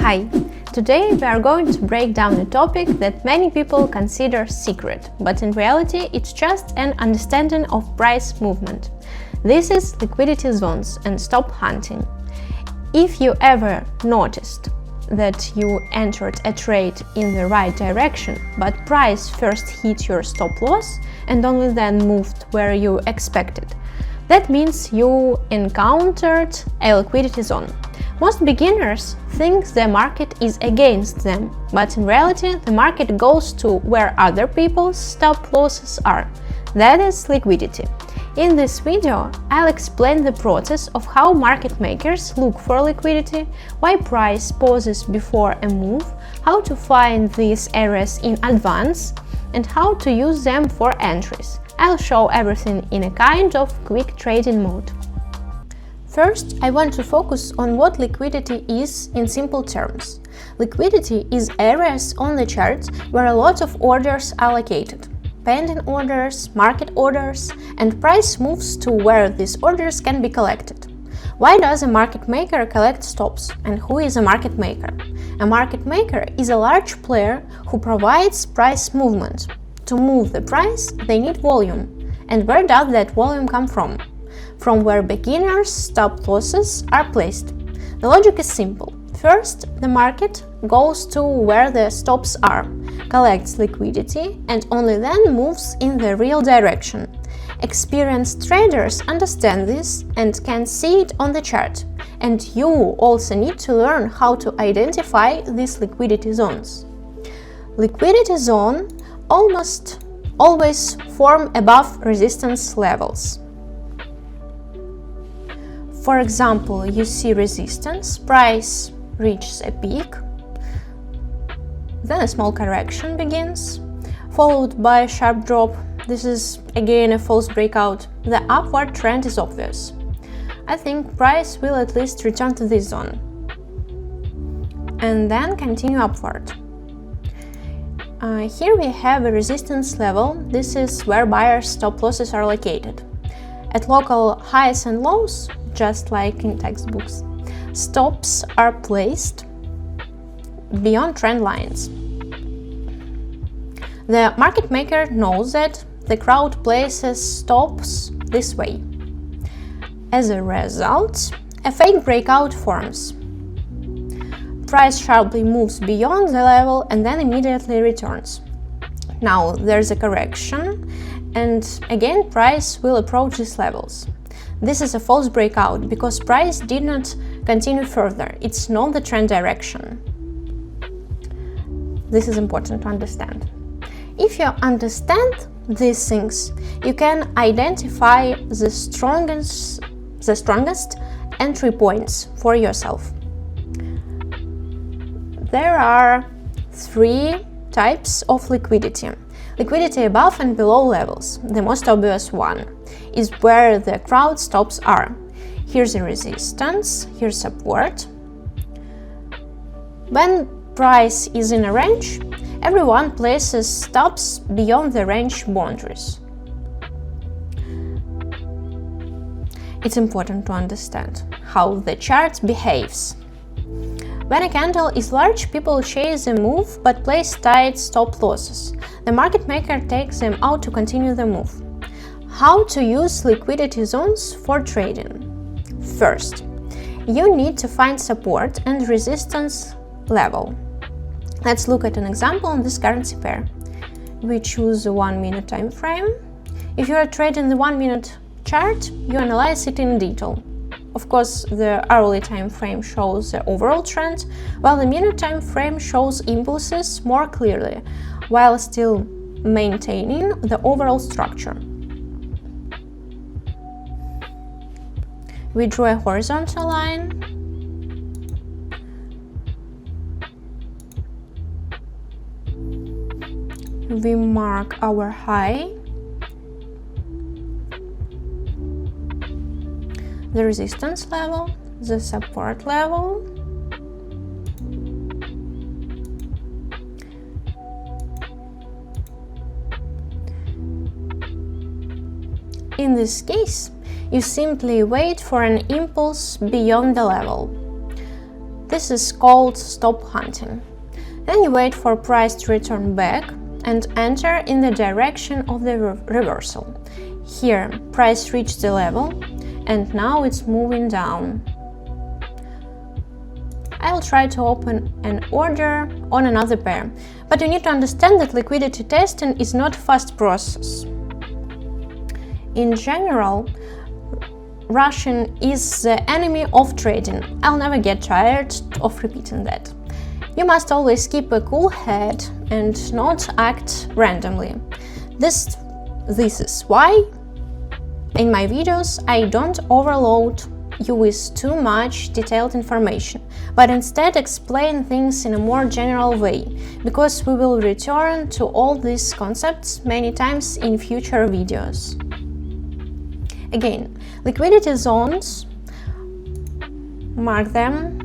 Hi! Today we are going to break down a topic that many people consider secret, but in reality it's just an understanding of price movement. This is liquidity zones and stop hunting. If you ever noticed that you entered a trade in the right direction, but price first hit your stop loss and only then moved where you expected, that means you encountered a liquidity zone. Most beginners think the market is against them, but in reality the market goes to where other people's stop losses are. That is liquidity. In this video, I'll explain the process of how market makers look for liquidity, why price pauses before a move, how to find these areas in advance, and how to use them for entries. I'll show everything in a kind of quick trading mode. First, I want to focus on what liquidity is in simple terms. Liquidity is areas on the chart where a lot of orders are located. Pending orders, market orders, and price moves to where these orders can be collected. Why does a market maker collect stops, and who is a market maker? A market maker is a large player who provides price movement. To move the price, they need volume. And where does that volume come from? From where beginners' stop losses are placed. The logic is simple. First, the market goes to where the stops are, collects liquidity, and only then moves in the real direction. Experienced traders understand this and can see it on the chart, and you also need to learn how to identify these liquidity zones. Liquidity zones almost always form above resistance levels. For example, you see resistance, price reaches a peak, then a small correction begins, followed by a sharp drop. This is again a false breakout. The upward trend is obvious. I think price will at least return to this zone and then continue upward. Here we have a resistance level. This is where buyers' stop losses are located. At local highs and lows, just like in textbooks, stops are placed beyond trend lines. The market maker knows that the crowd places stops this way. As a result, a fake breakout forms. Price sharply moves beyond the level and then immediately returns. Now there's a correction, and again price will approach these levels. This is a false breakout because price did not continue further. It's not the trend direction. This is important to understand. If you understand these things, you can identify the strongest entry points for yourself. There are three types of liquidity. Liquidity above and below levels. The most obvious one is where the crowd stops are. Here's a resistance, here's support. When price is in a range, everyone places stops beyond the range boundaries. It's important to understand how the chart behaves. When a candle is large, people chase a move but place tight stop losses. The market maker takes them out to continue the move. How to use liquidity zones for trading? First, you need to find support and resistance level. Let's look at an example on this currency pair. We choose a 1 minute time frame. If you are trading the 1 minute chart, you analyze it in detail. Of course, the hourly time frame shows the overall trend, while the minute time frame shows impulses more clearly, while still maintaining the overall structure. We draw a horizontal line. We mark our high, the resistance level, the support level, in this case, you simply wait for an impulse beyond the level. This is called stop hunting. Then you wait for price to return back and enter in the direction of the reversal. Here, price reached the level and now it's moving down. I'll try to open an order on another pair, but you need to understand that liquidity testing is not a fast process. In general, rushing is the enemy of trading. I'll never get tired of repeating that. You must always keep a cool head and not act randomly. This is why in my videos I don't overload you with too much detailed information, but instead explain things in a more general way, because we will return to all these concepts many times in future videos. Again, liquidity zones, mark them,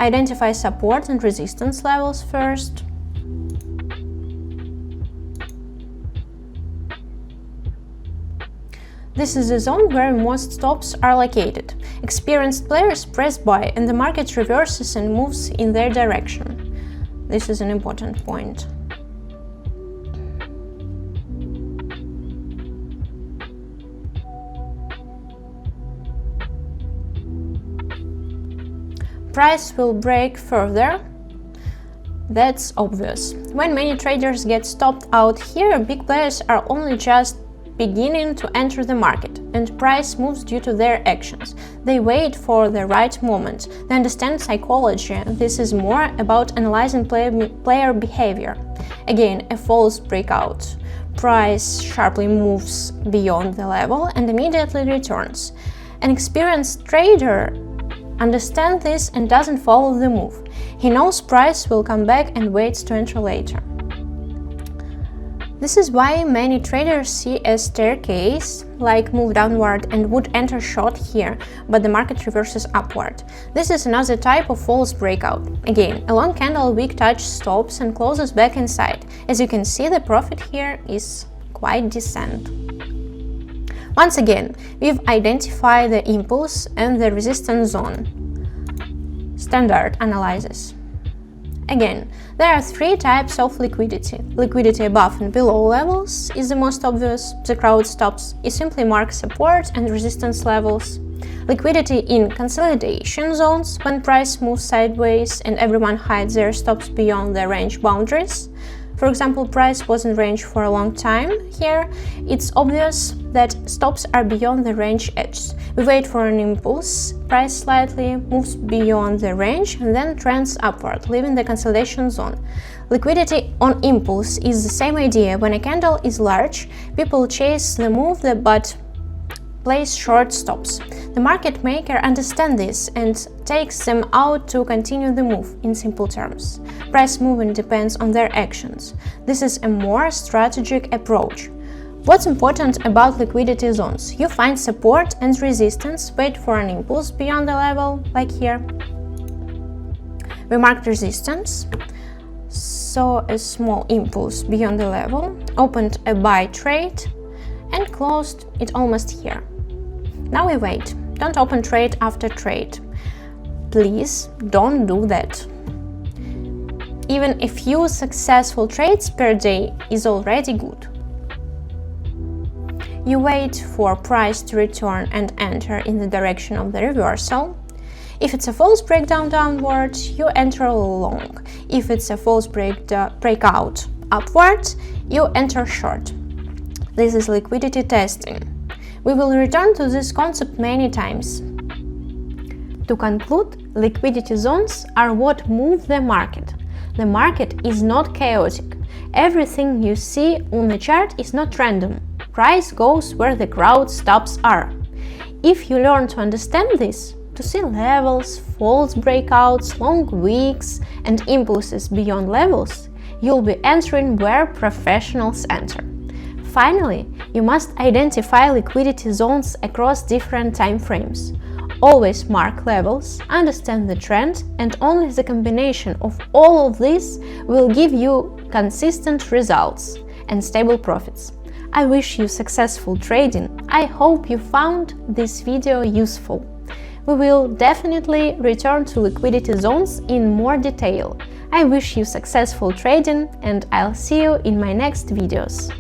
identify support and resistance levels first. This is the zone where most stops are located. Experienced players press buy and the market reverses and moves in their direction. This is an important point. Price will break further. That's obvious. When many traders get stopped out here, big players are only just beginning to enter the market, and price moves due to their actions. They wait for the right moment. They understand psychology. This is more about analyzing player behavior. Again, a false breakout. Price sharply moves beyond the level and immediately returns. An experienced trader understands this and doesn't follow the move. He knows price will come back and waits to enter later. This is why many traders see a staircase, like move downward and would enter short here, but the market reverses upward. This is another type of false breakout. Again, a long candle weak touch stops and closes back inside. As you can see, the profit here is quite decent. Once again, we've identified the impulse and the resistance zone. Standard analysis. Again, there are three types of liquidity. Liquidity above and below levels is the most obvious. The crowd stops. You simply mark support and resistance levels. Liquidity in consolidation zones, when price moves sideways and everyone hides their stops beyond the range boundaries. For example, price was in range for a long time. Here, it's obvious that stops are beyond the range edges. We wait for an impulse, price slightly moves beyond the range and then trends upward, leaving the consolidation zone. Liquidity on impulse is the same idea. When a candle is large, people chase the move but place short stops. The market maker understands this and takes them out to continue the move. In simple terms, price movement depends on their actions. This is a more strategic approach. What's important about liquidity zones? You find support and resistance, wait for an impulse beyond the level, like here. We marked resistance, saw a small impulse beyond the level, opened a buy trade and closed it almost here. Now we wait. Don't open trade after trade. Please don't do that. Even a few successful trades per day is already good. You wait for price to return and enter in the direction of the reversal. If it's a false breakdown downward, you enter long. If it's a false breakout upward, you enter short. This is liquidity testing. We will return to this concept many times. To conclude, liquidity zones are what move the market. The market is not chaotic. Everything you see on the chart is not random. Price goes where the crowd stops are. If you learn to understand this, to see levels, false breakouts, long wicks, and impulses beyond levels, you'll be entering where professionals enter. Finally, you must identify liquidity zones across different time frames. Always mark levels, understand the trend, and only the combination of all of this will give you consistent results and stable profits. I wish you successful trading. I hope you found this video useful. We will definitely return to liquidity zones in more detail. I wish you successful trading, and I'll see you in my next videos.